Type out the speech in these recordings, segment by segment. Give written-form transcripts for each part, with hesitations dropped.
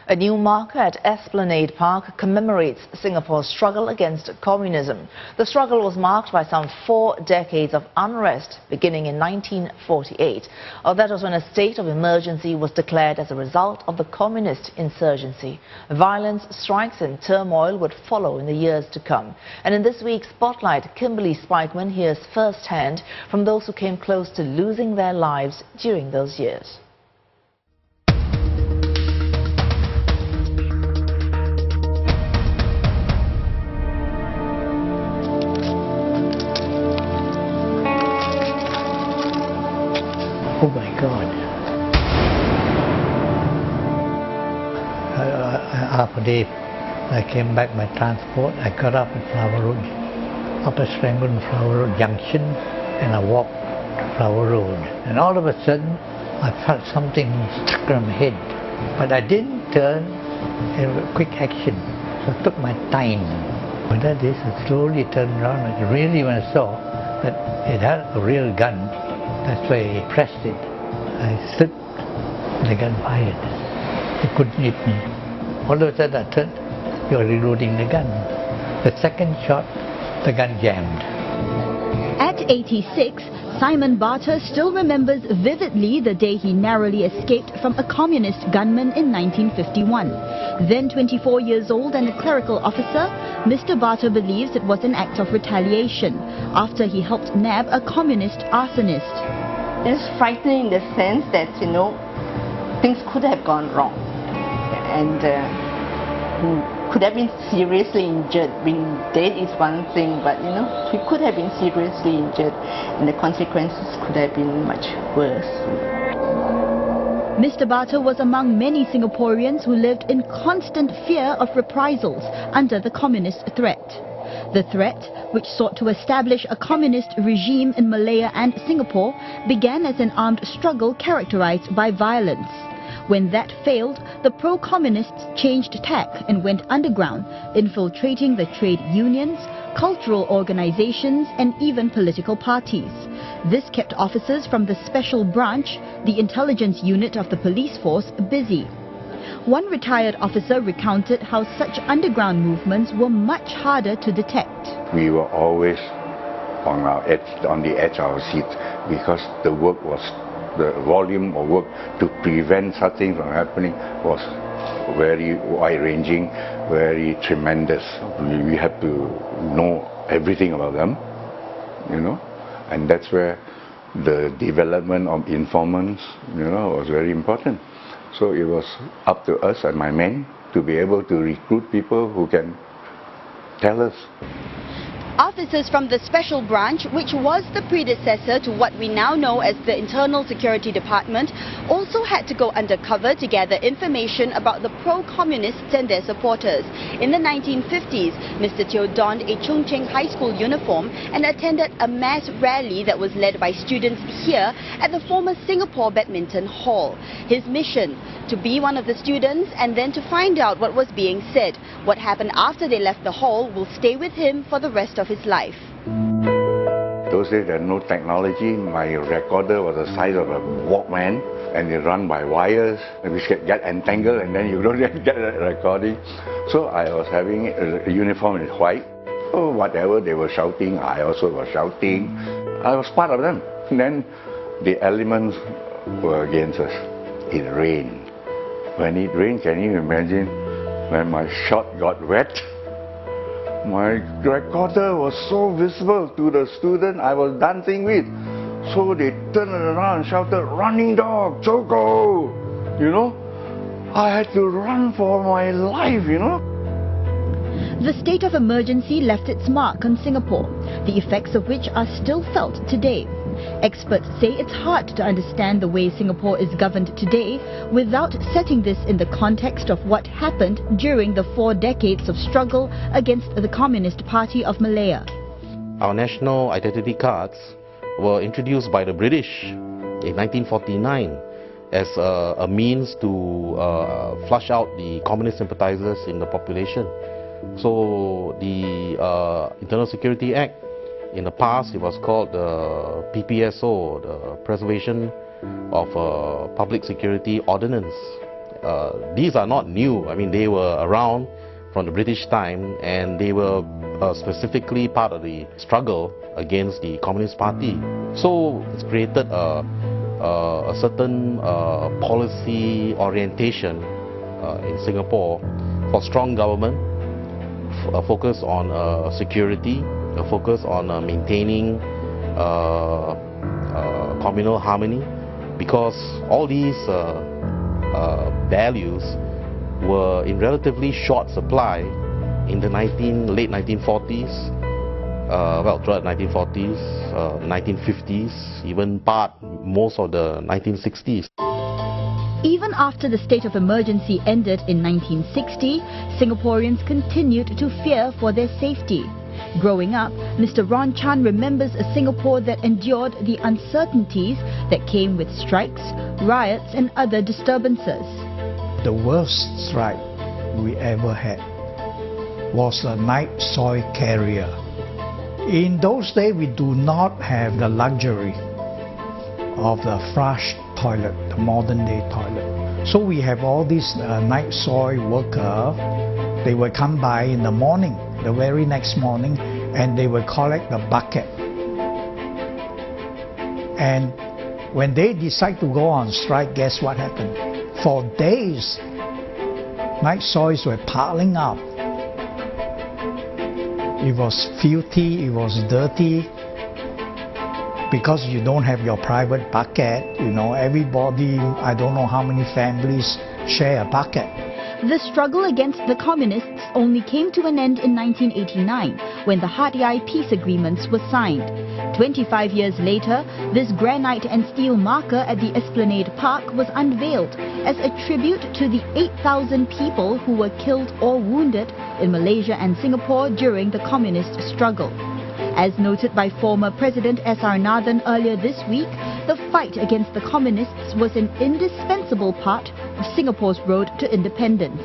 A new marker at Esplanade Park commemorates Singapore's struggle against communism. The struggle was marked by some 4 decades of unrest, beginning in 1948. That was when a state of emergency was declared as a result of the communist insurgency. Violence, strikes and turmoil would follow in the years to come. And in this week's Spotlight, Kimberly Spikeman hears firsthand from those who came close to losing their lives during those years. Oh my God. Half a day I came back by transport. I got up at Flower Road, upper Serangoon Flower Road Junction, and I walked to Flower Road. And all of a sudden I felt something stuck on my head. But I didn't turn in quick action. So I took my time. But that is, I slowly turned around and really when I saw that it had a real gun, that's why I pressed it. I slipped, the gun fired. It couldn't hit me. All of a sudden I turned, you're reloading the gun. The second shot, the gun jammed. At 86, Simon Bata still remembers vividly the day he narrowly escaped from a communist gunman in 1951. Then 24 years old and a clerical officer, Mr. Bata believes it was an act of retaliation after he helped nab a communist arsonist. It's frightening in the sense that, things could have gone wrong and could have been seriously injured. Being dead is one thing, but he could have been seriously injured and the consequences could have been much worse. Mr. Bata was among many Singaporeans who lived in constant fear of reprisals under the communist threat. The threat, which sought to establish a communist regime in Malaya and Singapore, began as an armed struggle characterized by violence. When that failed, the pro-communists changed tack and went underground, infiltrating the trade unions, cultural organizations and even political parties. This kept officers from the special branch, the intelligence unit of the police force, busy. One retired officer recounted how such underground movements were much harder to detect. We were always on the edge of our seat because the volume of work to prevent such things from happening was very wide-ranging, very tremendous. We had to know everything about them, and that's where the development of informants, was very important. So it was up to us and my men to be able to recruit people who can tell us. Officers from the Special Branch, which was the predecessor to what we now know as the Internal Security Department, also had to go undercover to gather information about the pro-communists and their supporters. In the 1950s, Mr. Teo donned a Chung Cheng High School uniform and attended a mass rally that was led by students here at the former Singapore Badminton Hall. His mission, to be one of the students and then to find out what was being said. What happened after they left the hall will stay with him for the rest of his life. Those days there was no technology. My recorder was the size of a Walkman and it run by wires and we get entangled and then you don't get that recording. So I was having a uniform in white. Oh, whatever they were shouting, I also was shouting. I was part of them. And then the elements were against us. It rained. When it rained, can you imagine when my shot got wet? My recorder was so visible to the student I was dancing with. So they turned around and shouted, "Running dog, Choco!" I had to run for my life, The state of emergency left its mark on Singapore, the effects of which are still felt today. Experts say it's hard to understand the way Singapore is governed today without setting this in the context of what happened during the 4 decades of struggle against the Communist Party of Malaya. Our national identity cards were introduced by the British in 1949 as a means to flush out the communist sympathizers in the population. So the Internal Security Act, in the past it was called the PPSO, the Preservation of Public Security Ordinance, these are not new. I mean, they were around from the British time, and they were specifically part of the struggle against the Communist Party. So it's created a certain policy orientation in Singapore for strong government, a focus on security, a focus on maintaining communal harmony, because all these values were in relatively short supply in the late 1940s, throughout 1940s, 1950s, even most of the 1960s. Even after the state of emergency ended in 1960, Singaporeans continued to fear for their safety. Growing up, Mr. Ron Chan remembers a Singapore that endured the uncertainties that came with strikes, riots and other disturbances. The worst strike we ever had was a night soil carrier. In those days, we do not have the luxury of the flush toilet, the modern day toilet. So we have all these night soil workers. They will come by in the morning, the very next morning, and they will collect the bucket. And when they decide to go on strike, guess what happened? For days, night soils were piling up. It was filthy, it was dirty, because you don't have your private bucket. You know, everybody, I don't know how many families share a bucket. The struggle against the communists only came to an end in 1989 when the Hat Yai peace agreements were signed. 25 years later, this granite and steel marker at the Esplanade Park was unveiled as a tribute to the 8,000 people who were killed or wounded in Malaysia and Singapore during the communist struggle. As noted by former President S.R. Nathan earlier this week, the fight against the communists was an indispensable part of Singapore's road to independence.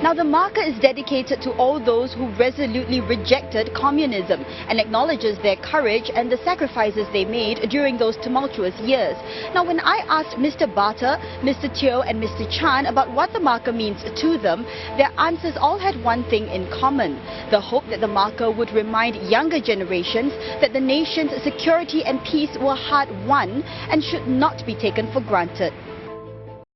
Now, the marker is dedicated to all those who resolutely rejected communism and acknowledges their courage and the sacrifices they made during those tumultuous years. Now, when I asked Mr. Bata, Mr. Teo and Mr. Chan about what the marker means to them, their answers all had one thing in common: the hope that the marker would remind younger generations that the nation's security and peace were hard won and should not be taken for granted.